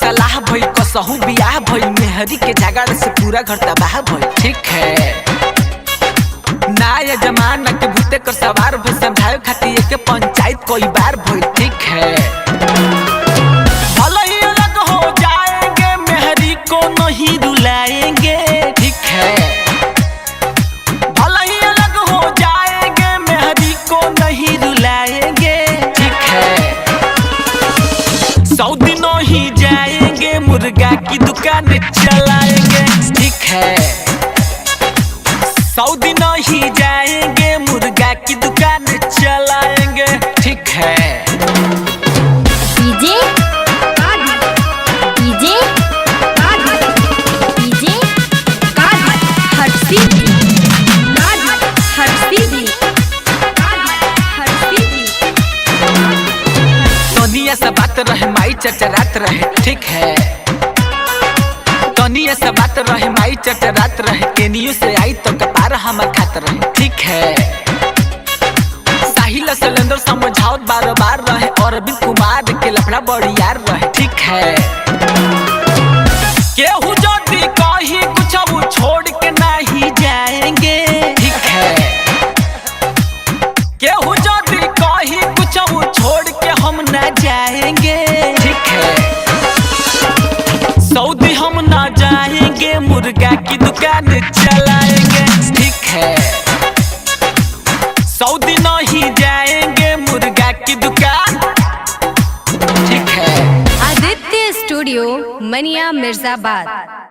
सलाह भइल कसहू बियाह भइल मेहरी के झगड़ा से पूरा घर तबाह भइल। ठीक है नया जमाना के भूते कर सवार भइल समझाए खातिर एक पंचायत कई बार भइल। ठीक है भले ही अलग हो जाएंगे मेहरी को नहीं रुलाएंगे। ठीक है भले ही अलग हो जाएंगे मेहरी को नहीं रुलाएंगे। ठीक है सऊदी नहीं जाएंगे मुर्गा की दुकान चलाएंगे। ठीक है सऊदी नहीं जाएंगे मुर्गा की दुकान चलाएंगे। ठीक है DJ DJ DJ Harshi Harshi Harshi तनिया से बात रहे माई चचरात रहे। ठीक है तनिया से बात रहे माई चचरात रहे केनियो से आई तो कपार हमर खात रहे। ठीक है साहिल सिलेंडर समझाओत बार बार रहे और अरविंद कुमार के लफड़ा बड़ी यार रहे। ठीक है केहू जदी कही कुछ वो छोड़ के नहीं जाएंगे। ठीक है केहू जदी कही कुछ वो छोड़ के हम ना जाएंगे। ठीक है सऊदी हम ना जाएंगे मुर्गा की दुकान चलाएंगे। ठीक है सऊदी नहीं जाएंगे मुर्गा की दुकान। ठीक है आदित्य स्टूडियो मनिया मिर्जाबाद।